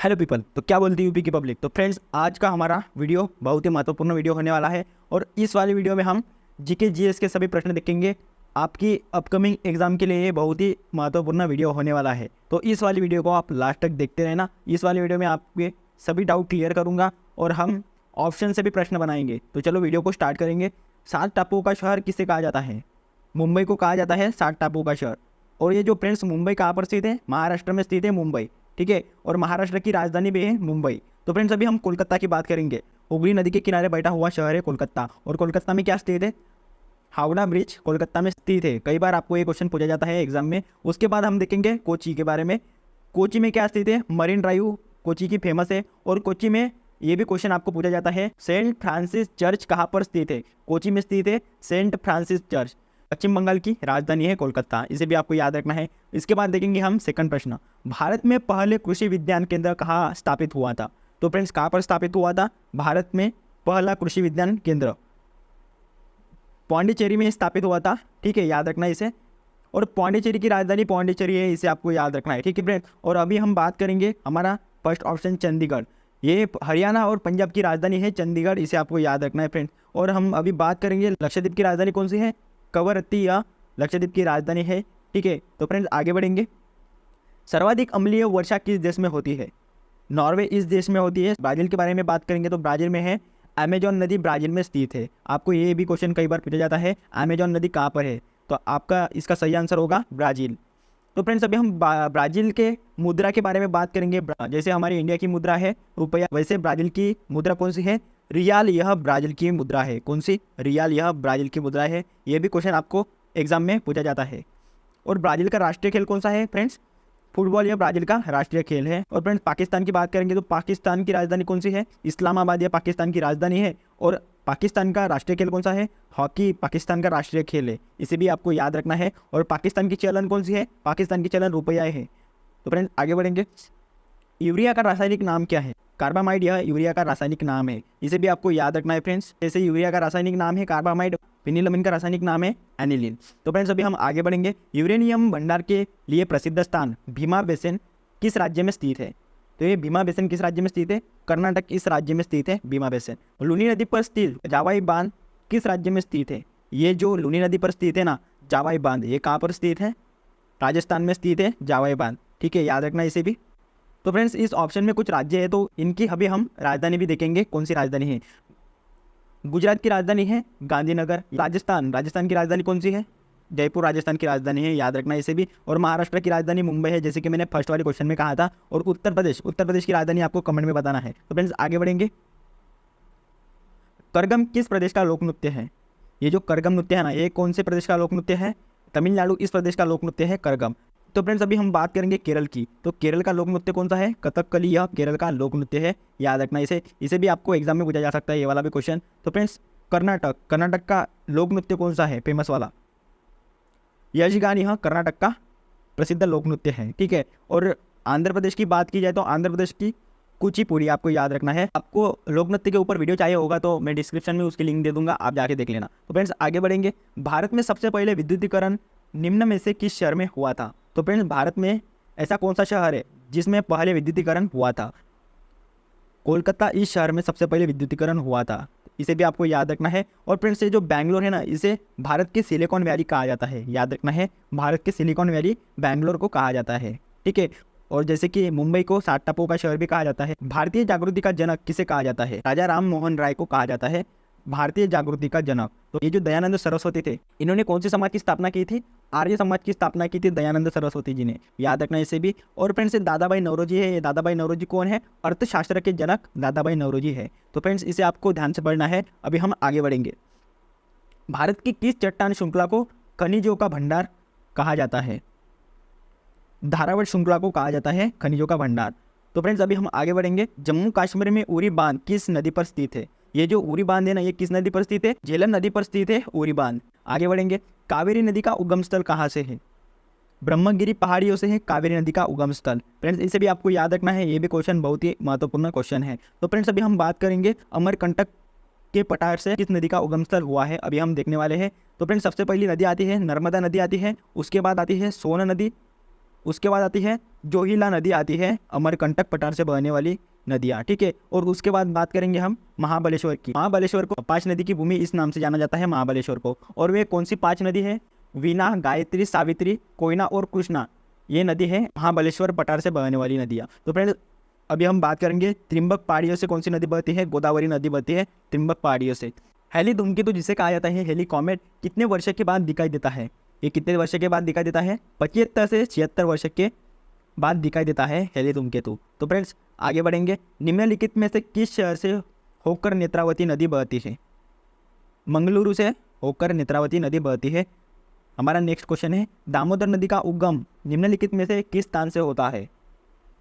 Hello people, तो क्या बोलती है यूपी की पब्लिक। तो फ्रेंड्स, आज का हमारा वीडियो बहुत ही महत्वपूर्ण वीडियो होने वाला है और इस वाली वीडियो में हम जीके जीएस के सभी प्रश्न देखेंगे। आपकी अपकमिंग एग्जाम के लिए ये बहुत ही महत्वपूर्ण वीडियो होने वाला है, तो इस वाली वीडियो को आप लास्ट तक देखते रहना। इस वाली वीडियो में आपके सभी डाउट क्लियर करूँगा और हम ऑप्शन से भी प्रश्न बनाएंगे। तो चलो वीडियो को स्टार्ट करेंगे। 7 टापुओं का शहर किसे कहा जाता है? मुंबई को कहा जाता है 7 टापुओं का शहर। और ये जो फ्रेंड्स मुंबई कहाँ पर स्थित है? महाराष्ट्र में स्थित है मुंबई, ठीक है। और महाराष्ट्र की राजधानी भी है मुंबई। तो फ्रेंड्स, अभी हम कोलकाता की बात करेंगे। हुगली नदी के किनारे बैठा हुआ शहर है कोलकाता। और कोलकाता में क्या स्थित है? हावड़ा ब्रिज कोलकाता में स्थित है। कई बार आपको ये क्वेश्चन पूछा जाता है एग्जाम में। उसके बाद हम देखेंगे कोची के बारे में। कोची में क्या स्थित है? मरीन ड्राइव कोची की फेमस है। और कोची में ये भी क्वेश्चन आपको पूछा जाता है, सेंट फ्रांसिस चर्च कहाँ पर स्थित है? कोची में स्थित है सेंट फ्रांसिस चर्च। पश्चिम बंगाल की राजधानी है कोलकाता, इसे भी आपको याद रखना है। इसके बाद देखेंगे हम सेकंड प्रश्न, भारत में पहले कृषि विज्ञान केंद्र कहाँ स्थापित हुआ था? तो फ्रेंड्स, कहाँ पर स्थापित हुआ था भारत में पहला कृषि विज्ञान केंद्र? पौंडीचेरी में स्थापित हुआ था, ठीक है, याद रखना इसे। और पौंडीचेरी की राजधानी पौंडीचेरी है, इसे आपको याद रखना है, ठीक है फ्रेंड्स। और अभी हम बात करेंगे हमारा फर्स्ट ऑप्शन चंडीगढ़, ये हरियाणा और पंजाब की राजधानी है चंडीगढ़, इसे आपको याद रखना है फ्रेंड्स। और हम अभी बात करेंगे लक्षद्वीप की राजधानी कौन सी है? कवरत्ती या लक्षद्वीप की राजधानी है, ठीक है। तो फ्रेंड्स, आगे बढ़ेंगे। सर्वाधिक अम्लीय वर्षा किस देश में होती है? नॉर्वे इस देश में होती है। ब्राज़ील के बारे में बात करेंगे तो ब्राज़ील में है। अमेजॉन नदी ब्राज़ील में स्थित है। आपको ये भी क्वेश्चन कई बार पूछा जाता है, अमेजॉन नदी कहाँ पर है? तो आपका इसका सही आंसर होगा ब्राज़ील। तो फ्रेंड्स, अभी हम ब्राज़ील के मुद्रा के बारे में बात करेंगे। जैसे हमारी इंडिया की मुद्रा है रुपया, वैसे ब्राज़ील की मुद्रा कौन सी है? रियाल। यह ब्राज़ील की मुद्रा है। कौन सी? रियाल, यह ब्राज़ील की मुद्रा है। यह भी क्वेश्चन आपको एग्जाम में पूछा जाता है। और ब्राज़ील का राष्ट्रीय खेल कौन सा है फ्रेंड्स? फुटबॉल, यह ब्राज़ील का राष्ट्रीय खेल है। और फ्रेंड्स, पाकिस्तान की बात करेंगे तो पाकिस्तान की राजधानी कौन सी है? इस्लामाबाद, यह पाकिस्तान की राजधानी है। और पाकिस्तान का राष्ट्रीय खेल कौन सा है? हॉकी पाकिस्तान का राष्ट्रीय खेल है, इसे भी आपको याद रखना है। और पाकिस्तान की चलन कौन सी है? पाकिस्तान की चलन रुपया है। तो फ्रेंड्स, आगे बढ़ेंगे। यूरिया का रासायनिक नाम क्या है? कार्बामाइड, यह यूरिया का रासायनिक नाम है, इसे भी आपको याद रखना है फ्रेंड्स। जैसे यूरिया का रासायनिक नाम है कार्बामाइड, फिनिलमिन का रासायनिक नाम है एनिलीन। तो फ्रेंड्स, अभी हम आगे बढ़ेंगे। यूरेनियम भंडार के लिए प्रसिद्ध स्थान भीमा बेसिन किस राज्य में स्थित है? तो ये भीमा बेसिन किस राज्य में स्थित है? कर्नाटक इस राज्य में स्थित है भीमा बेसिन। लूनी नदी पर स्थित जावाई बांध किस राज्य में स्थित है? ये जो लूनी नदी पर स्थित है ना जावाई बांध, ये कहाँ पर स्थित है? राजस्थान में स्थित है जावाई बांध, ठीक है, याद रखना इसे भी। तो फ्रेंड्स, इस ऑप्शन में कुछ राज्य है, तो इनकी अभी हम राजधानी भी देखेंगे, कौन सी राजधानी है। गुजरात की राजधानी है गांधीनगर। राजस्थान की राजधानी कौन सी है? जयपुर राजस्थान की राजधानी है, याद रखना इसे भी। और महाराष्ट्र की राजधानी मुंबई है, जैसे कि मैंने फर्स्ट वाले क्वेश्चन में कहा था। और उत्तर प्रदेश की राजधानी आपको कमेंट में बताना है। तो फ्रेंड्स, आगे बढ़ेंगे। करगम किस प्रदेश का लोक नृत्य है? ये जो करगम नृत्य है ना, ये कौन से प्रदेश का लोक नृत्य है? तमिलनाडु इस प्रदेश का लोक नृत्य है करगम। तो फ्रेंड्स, अभी हम बात करेंगे केरल की। तो केरल का लोक नृत्य कौन सा है? कथकली, यह केरल का लोक नृत्य है, याद रखना इसे भी आपको एग्जाम में पूछा जा सकता है, ये वाला भी क्वेश्चन। तो फ्रेंड्स, कर्नाटक का लोक नृत्य कौन सा है फेमस वाला? यक्षगान, यह कर्नाटक का प्रसिद्ध लोक नृत्य है, ठीक है। और आंध्र प्रदेश की बात की जाए तो आंध्र प्रदेश की कुचिपुड़ी आपको याद रखना है। आपको लोक नृत्य के ऊपर वीडियो चाहिए होगा तो मैं डिस्क्रिप्शन में उसकी लिंक दे दूंगा, आप जाके देख लेना। तो फ्रेंड्स, आगे बढ़ेंगे। भारत में सबसे पहले विद्युतीकरण निम्न में से किस शहर में हुआ था? तो फ्रेंड्स, भारत में ऐसा कौन सा शहर है जिसमें पहले विद्युतीकरण हुआ था? कोलकाता इस शहर में सबसे पहले विद्युतीकरण हुआ था, इसे भी आपको याद रखना है। और फ्रेंड्स, ये जो बैंगलोर है ना, इसे भारत के सिलिकॉन वैली कहा जाता है, याद रखना है। भारत के सिलिकॉन वैली बैंगलोर को कहा जाता है, ठीक है। और जैसे कि मुंबई को 7 टापुओं का शहर भी कहा जाता है। भारतीय जागृति का जनक किसे कहा जाता है? राजा राम मोहन राय को कहा जाता है भारतीय जागृति का जनक। तो ये जो दयानंद सरस्वती थे, इन्होंने कौन सी समाज की स्थापना की थी? आर्य समाज की स्थापना की थी दयानंद सरस्वती जी ने, याद रखना इसे भी। और फ्रेंड्स, दादाभाई नौरोजी है। ये दादाभाई नौरोजी कौन है? अर्थशास्त्र के जनक दादाभाई नौरोजी है। तो फ्रेंड्स, इसे आपको ध्यान से पढ़ना है। अभी हम आगे बढ़ेंगे। भारत की किस चट्टान श्रृंखला को खनिजों का भंडार कहा जाता है? धारावट श्रृंखला को कहा जाता है खनिजों का भंडार। तो फ्रेंड्स, अभी हम आगे बढ़ेंगे। जम्मू कश्मीर में उरी बांध किस नदी पर स्थित है? ये जो उरी बांध है ना, ये किस नदी पर स्थित है? झेलम नदी पर स्थित है उरी बांध। आगे बढ़ेंगे। कावेरी नदी का उगम स्थल कहाँ से है? ब्रह्मगिरी पहाड़ियों से है कावेरी नदी का उगम स्थल। फ्रेंड्स, इसे भी आपको याद रखना है, ये भी क्वेश्चन बहुत ही महत्वपूर्ण क्वेश्चन है। तो फ्रेंड्स, अभी हम बात करेंगे अमरकंटक के पठार से किस नदी का उगम स्थल हुआ है, अभी हम देखने वाले हैं। तो फ्रेंड्स, सबसे पहली नदी आती है नर्मदा नदी आती है, उसके बाद आती है सोन नदी, उसके बाद आती है जोहिला नदी आती है, अमरकंटक पठार से बहने वाली नदियाँ, ठीक है। और उसके बाद बात करेंगे हम महाबलेश्वर की। महाबलेश्वर को 5 नदी की भूमि इस नाम से जाना जाता है महाबलेश्वर को। और वे कौन सी 5 नदी है? वीना, गायत्री, सावित्री, कोयना और कृष्णा, ये नदी है महाबलेश्वर पठार से बहने वाली नदियाँ। तो फ्रेंड्स अभी हम बात करेंगे त्रिम्बक पहाड़ियों से कौन सी नदी बहती है? गोदावरी नदी बहती है त्रिम्बक पहाड़ियों से। हेली धूमकेतु जिसे कहा जाता है हेली कॉमेट कितने वर्ष के बाद दिखाई देता है? ये कितने वर्ष के बाद दिखाई देता है? 75 से 76 वर्ष के बाद दिखाई देता है हेली धूमकेतु। तो फ्रेंड्स आगे बढ़ेंगे। निम्नलिखित में से किस शहर से होकर नेत्रावती नदी बहती है? मंगलुरु से होकर नेत्रावती नदी बहती है। हमारा नेक्स्ट क्वेश्चन है दामोदर नदी का उगम निम्नलिखित में से किस स्थान से होता है?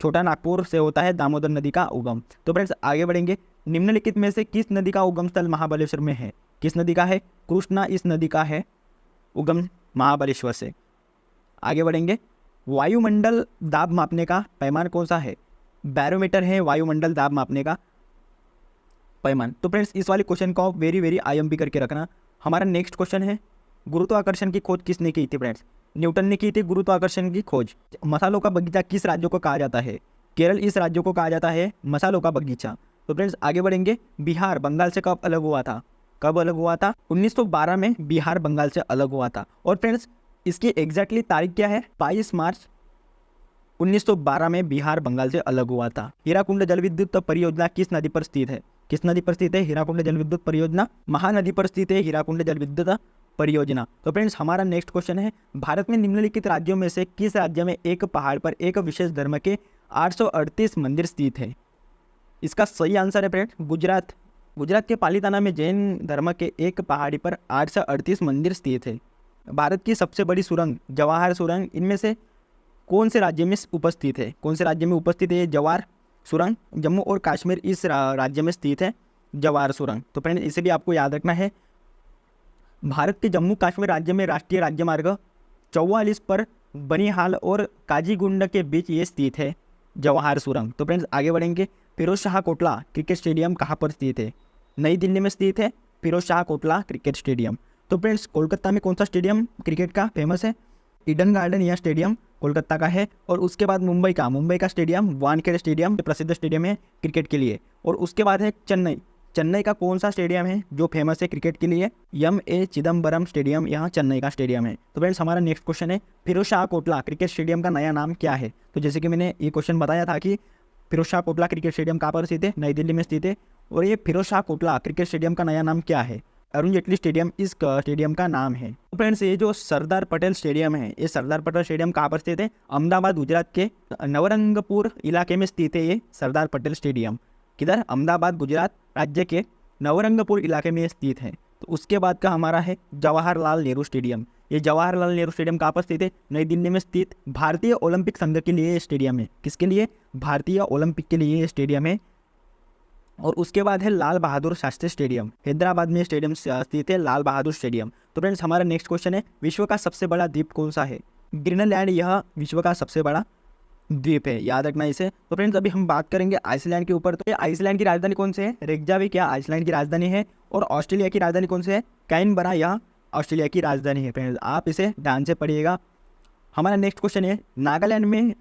छोटा नागपुर से होता है दामोदर नदी का उगम। तो फ्रेंड्स आगे बढ़ेंगे। निम्नलिखित में से किस नदी का उगम स्थल महाबलेश्वर में है? किस नदी का है? कृष्णा इस नदी का है उगम महाबलेश्वर से। आगे बढ़ेंगे। वायुमंडल दाब मापने का पैमाना कौन सा है? बैरोमीटर है वायुमंडल दाब मापने का पैमाना। तो फ्रेंड्स इस वाले क्वेश्चन को वेरी आईएमपी करके रखना। हमारा नेक्स्ट क्वेश्चन है गुरुत्वाकर्षण की खोज किसने की थी? फ्रेंड्स न्यूटन ने की थी गुरुत्वाकर्षण की खोज। मसालों का बगीचा किस राज्य को कहा जाता है? केरल इस राज्य को कहा जाता है मसालों का बगीचा। तो फ्रेंड्स आगे बढ़ेंगे। बिहार बंगाल से कब अलग हुआ था? कब अलग हुआ था? 1912 में बिहार बंगाल से अलग हुआ था। और फ्रेंड्स इसकी एग्जैक्टली तारीख क्या है? 22 मार्च 1912 में बिहार बंगाल से अलग हुआ था। हीराकुंड जल विद्युत परियोजना किस नदी पर स्थित है? किस नदी पर स्थित है हीराकुंड जल विद्युत परियोजना? महानदी पर स्थित है हीराकुंड जल विद्युत परियोजना। तो फ्रेंड्स हमारा नेक्स्ट क्वेश्चन है भारत में निम्नलिखित राज्यों में से किस राज्य में एक पहाड़ पर एक विशेष धर्म के 838 मंदिर स्थित है? इसका सही आंसर है फ्रेंड्स गुजरात। गुजरात के पालीताना में जैन धर्म के एक पहाड़ी पर 838 मंदिर स्थित है। भारत की सबसे बड़ी सुरंग जवाहर सुरंग इनमें से कौन से राज्य में उपस्थित है? कौन से राज्य में उपस्थित है जवाहर सुरंग? जम्मू और कश्मीर इस राज्य में स्थित है जवाहर सुरंग। तो फ्रेंड्स इसे भी आपको याद रखना है। भारत के जम्मू कश्मीर राज्य में राष्ट्रीय राजमार्ग 44 पर बनिहाल और काजीगुंड के बीच ये स्थित है जवाहर सुरंग। तो फ्रेंड्स आगे बढ़ेंगे। फिरोज शाह कोटला क्रिकेट स्टेडियम कहाँ पर स्थित है? नई दिल्ली में स्थित है फिरोज शाह कोटला क्रिकेट स्टेडियम। तो फ्रेंड्स कोलकाता में कौन सा स्टेडियम क्रिकेट का फेमस है? ईडन गार्डन यह स्टेडियम कोलकाता का है। और उसके बाद मुंबई का स्टेडियम वानखेड़े स्टेडियम प्रसिद्ध स्टेडियम है क्रिकेट के लिए। और उसके बाद है चेन्नई का कौन सा स्टेडियम है जो फेमस है क्रिकेट के लिए? एम.ए. चिदम्बरम स्टेडियम यहाँ चेन्नई का स्टेडियम है। तो फ्रेंड्स हमारा नेक्स्ट क्वेश्चन है फिरोज शाह कोटला क्रिकेट स्टेडियम का नया नाम क्या है? तो जैसे कि मैंने ये क्वेश्चन बताया था कि फिरोज शाह कोटला क्रिकेट स्टेडियम कहाँ पर स्थित है? नई दिल्ली में स्थित है। और ये फिरोज शाह कोटला क्रिकेट स्टेडियम का नया नाम क्या है? अरुण जेटली स्टेडियम इस स्टेडियम का नाम है। तो फ्रेंड्स ये जो सरदार पटेल स्टेडियम है ये सरदार पटेल स्टेडियम कहाँ पर स्थित है? अहमदाबाद गुजरात के नवरंगपुर इलाके में स्थित है ये सरदार पटेल स्टेडियम। किधर? अहमदाबाद गुजरात राज्य के नवरंगपुर इलाके में स्थित है। तो उसके बाद का हमारा है जवाहरलाल नेहरू स्टेडियम। ये जवाहरलाल नेहरू स्टेडियम कहाँ पर स्थित है? नई दिल्ली में स्थित भारतीय ओलंपिक संघ के लिए ये स्टेडियम है। किसके लिए? भारतीय ओलंपिक के लिए ये स्टेडियम है। और उसके बाद है लाल बहादुर शास्त्री स्टेडियम हैदराबाद में स्टेडियम स्थित है लाल बहादुर स्टेडियम। तो फ्रेंड्स हमारा नेक्स्ट क्वेश्चन है विश्व का सबसे बड़ा द्वीप कौन सा है? ग्रीनलैंड यह विश्व का सबसे बड़ा द्वीप है, याद रखना इसे। तो फ्रेंड्स अभी हम बात करेंगे आइसलैंड के ऊपर। तो ये आइसलैंड की राजधानी कौन से है? रेकजाविक क्या आइसलैंड की राजधानी है। और ऑस्ट्रेलिया की राजधानी कौन से है? कैनबरा यह ऑस्ट्रेलिया की राजधानी है। फ्रेंड्स आप इसे ध्यान से पढ़िएगा। हमारा नेक्स्ट क्वेश्चन है नागालैंड में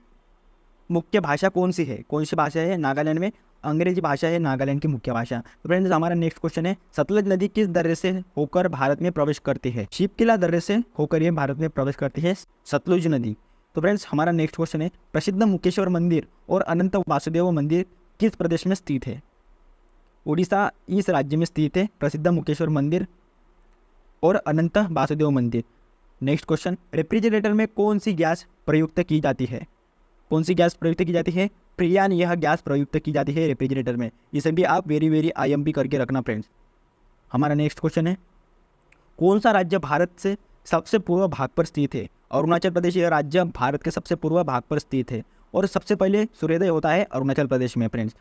मुख्य भाषा कौन सी है? कौन सी भाषा है नागालैंड में? अंग्रेजी भाषा है नागालैंड की मुख्य भाषा। तो फ्रेंड्स हमारा नेक्स्ट क्वेश्चन है सतलज नदी किस दर्रे से होकर भारत में प्रवेश करती है? शिवकिला दर्रे से होकर ये भारत में प्रवेश करती है सतलुज नदी। तो फ्रेंड्स हमारा नेक्स्ट क्वेश्चन है प्रसिद्ध मुकेश्वर मंदिर और अनंत वासुदेव मंदिर किस प्रदेश में स्थित है? उड़ीसा इस राज्य में स्थित है प्रसिद्ध मुकेश्वर मंदिर और अनंत वासुदेव मंदिर। नेक्स्ट क्वेश्चन रेफ्रिजरेटर में कौन सी गैस प्रयुक्त की जाती है? कौन सी गैस प्रयुक्त की जाती है? फ्रियान यह गैस प्रयुक्त की जाती है रेफ्रिजरेटर में। इसे भी आप वेरी आईएमपी करके रखना फ्रेंड्स। हमारा नेक्स्ट क्वेश्चन है कौन सा राज्य भारत से सबसे पूर्व भाग पर स्थित है? अरुणाचल प्रदेश यह राज्य भारत के सबसे पूर्व भाग पर स्थित है और सबसे पहले सूर्योदय होता है अरुणाचल प्रदेश में फ्रेंड्स।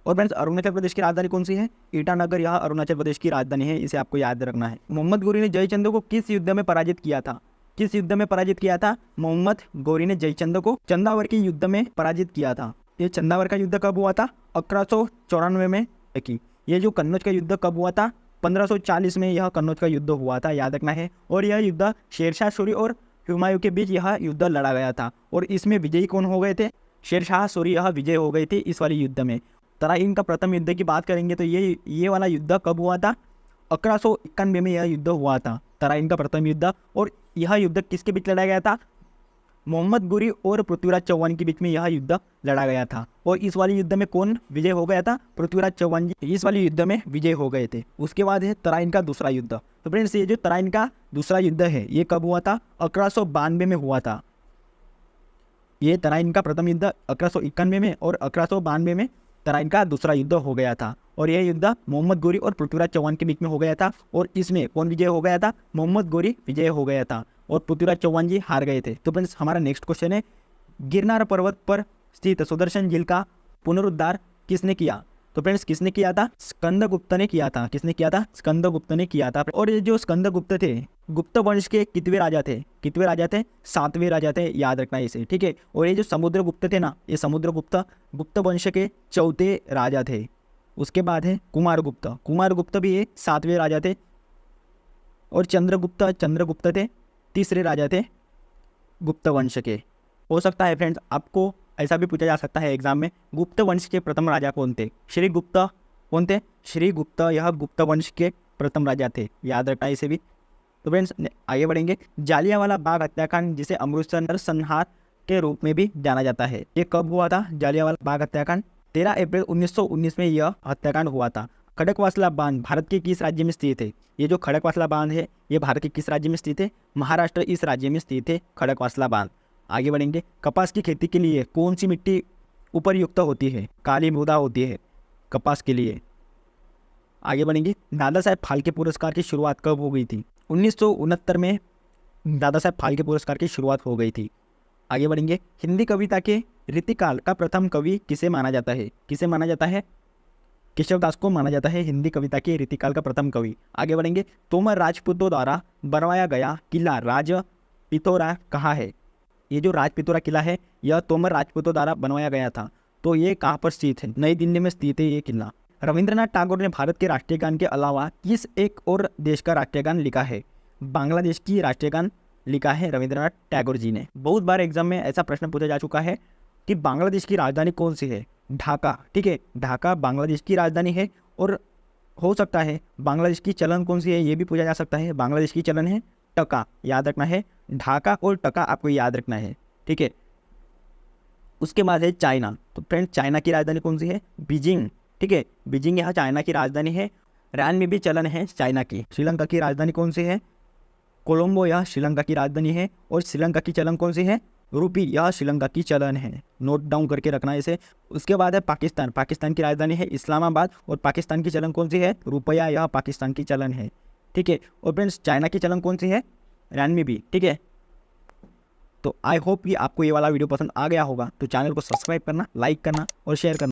और फ्रेंड्स अरुणाचल प्रदेश की राजधानी कौन सी है? ईटानगर यह अरुणाचल प्रदेश की राजधानी है, इसे आपको याद रखना है। मोहम्मद गौरी ने जयचंद को किस युद्ध में पराजित किया था? किस युद्ध में पराजित किया था? मोहम्मद गौरी ने जयचंद को चंदावर के युद्ध में पराजित किया था। ये चंदावर का युद्ध कब हुआ था? 1194 में की। ये जो कन्नौज का युद्ध कब हुआ था? 1540 में यह कन्नौज का युद्ध हुआ था, याद रखना है। और यह युद्ध शेरशाह सूरी और हुमायूं के बीच यह युद्ध लड़ा गया था और इसमें विजयी कौन हो गए थे? शेरशाह सूरी यह विजय हो गए थे इस वाले युद्ध में। तराइन का प्रथम युद्ध की बात करेंगे तो ये वाला युद्ध कब हुआ था? 1191 में यह युद्ध हुआ था, तराइन का प्रथम युद्ध। और यह युद्ध किसके बीच लड़ा गया था? मोहम्मद गोरी और पृथ्वीराज चौहान के बीच में यह युद्ध लड़ा गया था। और इस वाले युद्ध में कौन विजय हो गया था? पृथ्वीराज चौहान जी इस वाले युद्ध में विजय हो गए थे। उसके बाद है तराइन का दूसरा युद्ध। तो फ्रेंड्स ये जो तराइन का दूसरा युद्ध है ये कब हुआ था? 1192 में हुआ था। ये तराइन का प्रथम युद्ध 1191 में और 1192 में तराइन का दूसरा युद्ध हो गया था। और यह युद्ध मोहम्मद गोरी और पृथ्वीराज चौहान के बीच में हो गया था। और इसमें कौन विजय हो गया था? मोहम्मद गोरी विजय हो गया था और पृथ्वीराज चौहान जी हार गए थे। तो फ्रेंड्स हमारा नेक्स्ट क्वेश्चन है, गिरनार पर्वत पर स्थित सुदर्शन झील का पुनरुद्धार किसने किया? तो फ्रेंड्स किसने किया था? स्कंदगुप्त ने किया था। किसने किया था? स्कंदगुप्त ने किया था। और ये जो स्कंदगुप्त थे, गुप्त वंश के कितवें राजा थे? कितवें राजा थे? 7वें राजा थे, याद रखना इसे, ठीक है। और ये जो समुद्रगुप्त थे ना, ये समुद्रगुप्त गुप्त वंश के 4थे राजा थे। उसके बाद है कुमारगुप्त। कुमारगुप्त भी ये 7वें राजा थे। और चंद्रगुप्त थे 3रे राजा थे गुप्त वंश के। हो सकता है फ्रेंड्स आपको ऐसा भी पूछा जा सकता है एग्जाम में, गुप्त वंश के प्रथम राजा कौन थे? श्रीगुप्त कौन थे? श्रीगुप्त यह गुप्त वंश के प्रथम राजा थे, याद रखना इसे भी। तो फ्रेंड्स आगे बढ़ेंगे। जालियांवाला बाग हत्याकांड, जिसे अमृतसर संहार के रूप में भी जाना जाता है, ये कब हुआ था? जालियांवाला बाग हत्याकांड 13 अप्रैल 1919 में यह हत्याकांड हुआ था। खड़कवासला बांध भारत के किस राज्य में स्थित है? ये जो खड़कवासला बांध है ये भारत के किस राज्य में स्थित है? महाराष्ट्र इस राज्य में स्थित है खड़कवासला बांध। आगे बढ़ेंगे। कपास की खेती के लिए कौन सी मिट्टी उपयुक्त होती है? काली मृदा होती है कपास के लिए। आगे बढ़ेंगे। दादा साहेब फाल्के पुरस्कार की शुरुआत कब हो गई थी? 1969 में दादा साहेब फाल्के पुरस्कार की शुरुआत हो गई थी। आगे बढ़ेंगे। हिंदी कविता के रीतिकाल का प्रथम कवि किसे माना जाता है? किसे माना जाता है? केशवदास को माना जाता है हिंदी कविता के रीतिकाल का प्रथम कवि। आगे बढ़ेंगे। तोमर राजपूतों द्वारा बनवाया गया किला राजपिथौरा कहाँ है? ये जो राजपिथौरा किला है यह तोमर राजपूतों द्वारा बनवाया गया था। तो ये कहाँ पर स्थित है? नई दिल्ली में स्थित है ये किला। रविंद्रनाथ टैगोर ने भारत के राष्ट्रीय गान के अलावा किस एक और देश का राष्ट्रीय गान लिखा है? बांग्लादेश की राष्ट्रीय गान लिखा है रविंद्रनाथ टैगोर जी ने। बहुत बार एग्जाम में ऐसा प्रश्न पूछा जा चुका है कि बांग्लादेश की राजधानी कौन सी है? ढाका, ठीक है, ढाका बांग्लादेश की राजधानी है। और हो सकता है बांग्लादेश की चलन कौन सी है ये भी पूछा जा सकता है। बांग्लादेश की चलन है टका, याद रखना है, ढाका और टका आपको याद रखना है, ठीक है। उसके बाद है चाइना। तो फ्रेंड चाइना की राजधानी कौन सी है? बीजिंग, ठीक है, बीजिंग यहाँ चाइना की राजधानी है। रैन में भी चलन है चाइना की। श्रीलंका की राजधानी कौन सी है? कोलंबो, यह श्रीलंका की राजधानी है। और श्रीलंका की चलन कौन सी है? रूपी, यह श्रीलंका की चलन है, नोट डाउन करके रखना इसे। उसके बाद है पाकिस्तान। पाकिस्तान की राजधानी है इस्लामाबाद और पाकिस्तान की चलन कौन सी है? रुपया, यह पाकिस्तान की चलन है, ठीक है। और फ्रेंड्स चाइना की चलन कौन सी है? RMB, ठीक है। तो आई होप कि आपको ये वाला वीडियो पसंद आ गया होगा। तो चैनल को सब्सक्राइब करना, लाइक करना और शेयर करना।